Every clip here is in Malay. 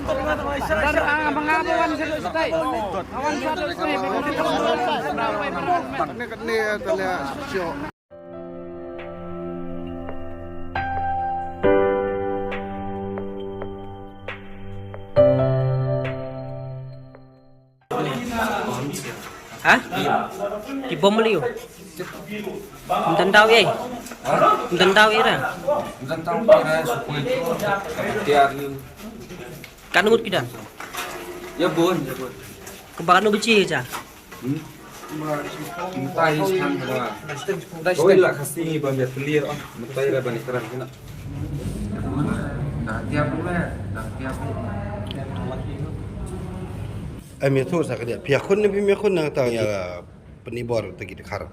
mga awan sa stay. Awan sa stay. Takne katne talia sio. Hả? Chị bom liu. Mình đau vậy? Mình đau vậy nè. Tentang para supaya tiar lu. Kan umut kita. Ya bun, ya bun. Kebakan beci aja. Mutai sekarang ada. Kau ilah kasih banyak clear. Mutai lah banyak terang kena. Dah tiap bulan, dah tiap bulan. Ami tu sakit. Pihak kun ni pihak kun nak tahu ya penibor tegi dekar.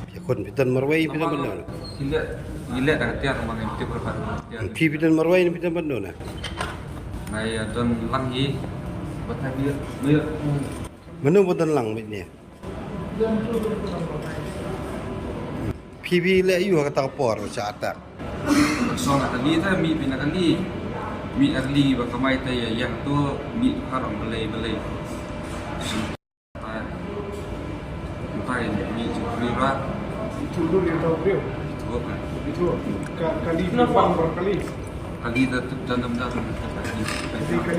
Pihak kun pitan marwai pitan benar. Gila dah tiar rumah yang tiap berapa. Pitan marwai ni pitan benar na. Ngày tuần lăng gì có thay biết Mana buatan lang ni. PB le you kata por sa atak. so nak kali tu mi nak kali bakamai tu yang tu mi haram belai tai mi curi ra Itu dulu yang tahu beliau. Itu kali berapa berkali. kali dah dalam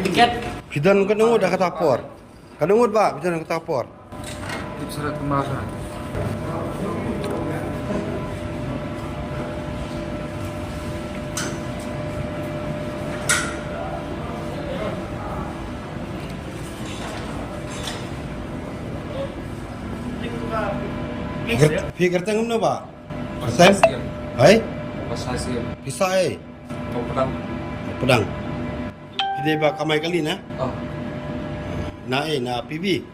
Tiket. Pitan kanungod dah kata por. Kanungod ba pitan kata por. tips serat kemasan. Fikir tengum na ba? Pasal? Hai? Pasasi Pisai. kau pedang. Pedang. Tidak ba kamay kali na? Oh, Na na PB.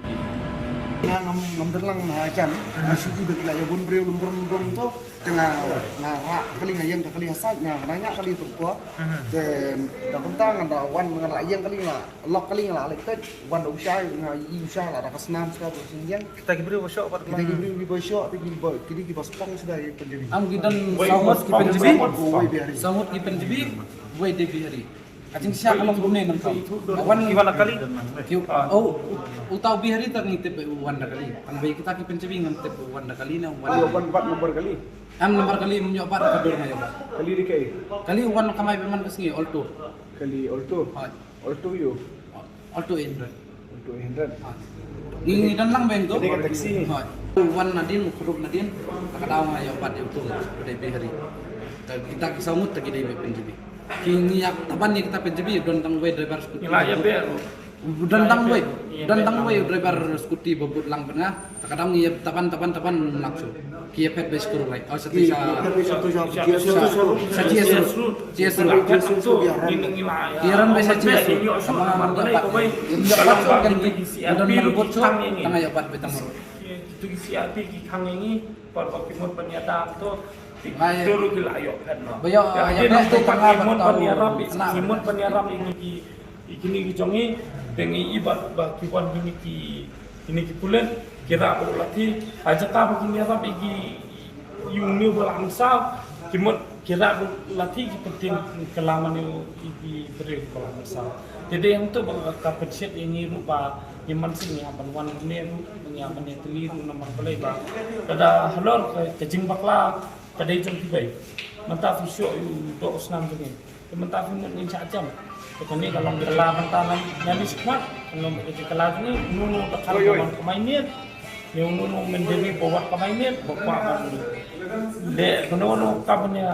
Ngam lang na kan. Asyik juga kila ya bun beliau lumpur tu tengah na kali ngayang kali hasad na nanya kali tu ko. Dan dah bentang ada wan dengan ayang kali na lock kali na lek tet wan usai na usai lah ada kesenam sekali singgian. Kita beri workshop pada Kita diberi workshop kini kita spong sudah penjadi. Am gidan sahut ki penjibi. Oi biari. Sahut ki penjibi. Wei de bihari. Ajin siya kalang gumne nang kau. Awan gimana kali? Oh, utaw bihari tar ni tebe wan kali. Ang bayi kita ki penjibi ngan tebe wan kali na wan. Wan empat nomor kali. Am nomor kali menyo par ka dur ngayo. Kali dikai. Kali wan kamay peman kesngi alto. Kali alto. Hai. Alto yo. Alto Indra. Alto Hendran. Ini dan lang beng tu. Jadi kat taksi ni. Hai. Wan nadin kurub nadin takadaw ngayo pat itu de bihari. Kita kisamut tagi de penjibi. Kini yak taban ni kita penjibi don tang we driver skuti. Nilai ber. Dan tang we driver skuti bebut lang benga. Takadang ni taban langsung. Kia pet base kuru lai. Oh seti sa. Sa GSR. Kiran base GSR. Sama marga pat. Dapat kan di dan merebut so tengah ya pat betang moro. Itu isi api ki kang ini par pakimon panyata tu turu kilayo kan. Bayo ya tu tengah Kimon panyaram ini ki jongi dengan ibat ba kiwan ini ki pulen kira berlatih aja ta begini apa iki yung new balangsa kimon kira berlatih ki penting kelaman iki beri balangsa. Jadi yang tu kapensiat ini rupa Yaman sini aban wan ni menyaman ni teliru nomor pelai ba kada halor ke jimbakla kada jong tibai menta fisio do osnam begini menta fimun ni cajam kini kalau kala mentalan nani squad kalau ke kala ni nunu takal pemain ni yang nunu mendewi bawa pemain ni bawa de kono kabnya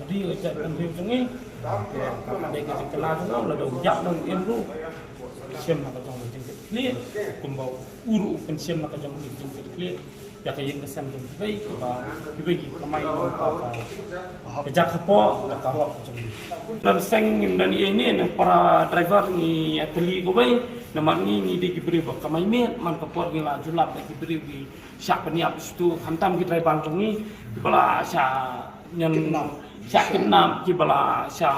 di kan di sungi de ke kala tu la do jak do inru siam nak jong clear kumbau uru pensiam maka jam ini clear ya kayak yang kesam jam baik bagi kamai kerja kapo kalau jam dan seng dan ini para driver ni ateli ko bay naman ni diberi kamai met man kapor gila julap diberi siap peniap itu hantam kita driver ni bala sya yang sya kenam kibala sya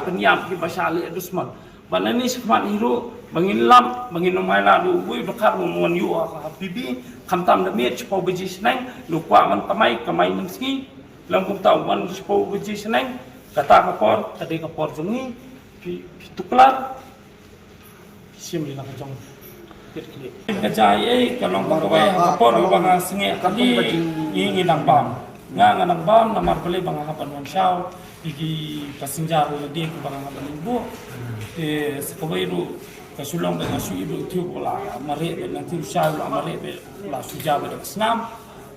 peniap kibala sya le dusman bana ni semat hero mengilam menginumai lalu wui bakar memuan yu habibi kantam demi cepau beji seneng lupa man kamai menski lambung tahu man cepau beji seneng kata kapor tadi kapor jungi Pituklar sim di nak jong kejai kalau pagawai hapon bang singe kali ini nambam nang bam namar beli bang hapan mansau igi pasinjar ledi ke bang hapan ibu sekawai ru kasulong dengan su ibu tu bola mare nanti usai bola mare bola suja pada senam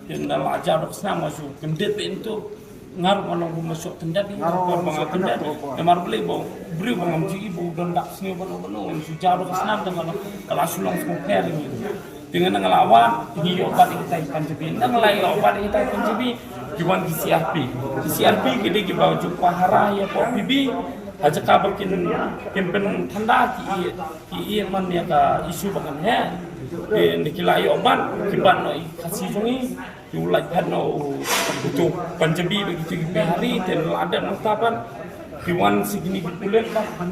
dan dalam ajar senam masuk kendet itu ngaruh kalau masuk tendat ni ngaruh bang tendat namar beli beri bang amji ibu dan dak sini bono suja pada senam dengan kelas sulong sengker ini dengan ngelawan ini obat kita ikan jebi ngelai obat kita ikan jebi kiwan di CRP gede ki bau jumpa hara ya pok bibi aja kabar kimpen tanda ki man ya ka isu bakan he di kilai obat kiban no kasih jongi diulai no butuh panjebi begitu ki hari dan ada nangkapan kiwan segini bulan kan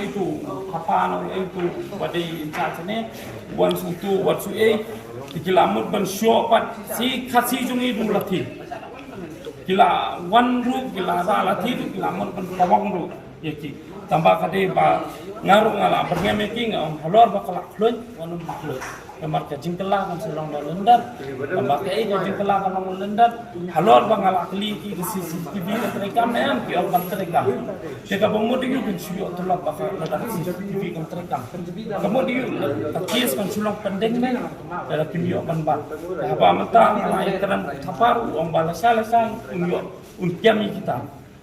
itu apa no itu pada incasane wan sutu wat sue dikilamut ban syopat si kasih jongi dum lati kila wan ru kila lati dikilamut ban pawang ru yaki tambah kade ba ngaruh ngala berngemaking halor bakal klun wan maklun kamar ka jingkela kan selong lendar tambah ke jingkela kan lendar halor bangal akli ki CCTV terekam nem ki orang terekam jika pemudi yu kan suyo tolak bakal ada CCTV kan terekam kemudian takis kan sulong pendeng men dalam video kan ba apa mentang lain keran taparu om balasalasan unkiam kita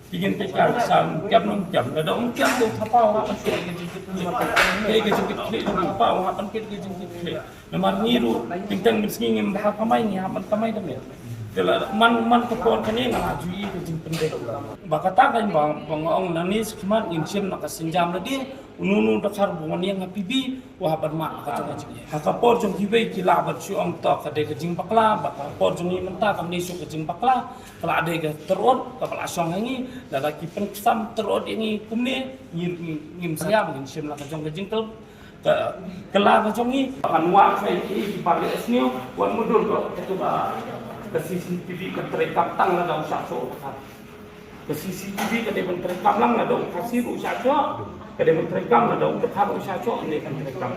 ingin pekar sang kiam jam ada unkiam tu tapau apa ke jengkit tapau apa ke jengkit namar niru pintang miskin bahak pamai ni hapan pamai demi kalau man kepon kini ngajui ke jeng pendek bakatakan bang ong nanis kemat insim nak senjam lagi ununu dakar bungan yang habibi wah bermak kacau hakapor jong hibai kila bersu ong tok kade ke jeng bakla bakapor jong ni mentah kam nisu ke jeng bakla kalau ada ke terod kapal asong ini lalaki pensam terod ini kumne ngim saya mungkin sim nak jong ke jengkel kelah kacau ni akan wak saya di balik esniu wan mudur kok itu ke CCTV ke terekam tang ada usah so ke CCTV ke depan terekam lang ada kasih usah so ke depan terekam ada usah so ini kan terekam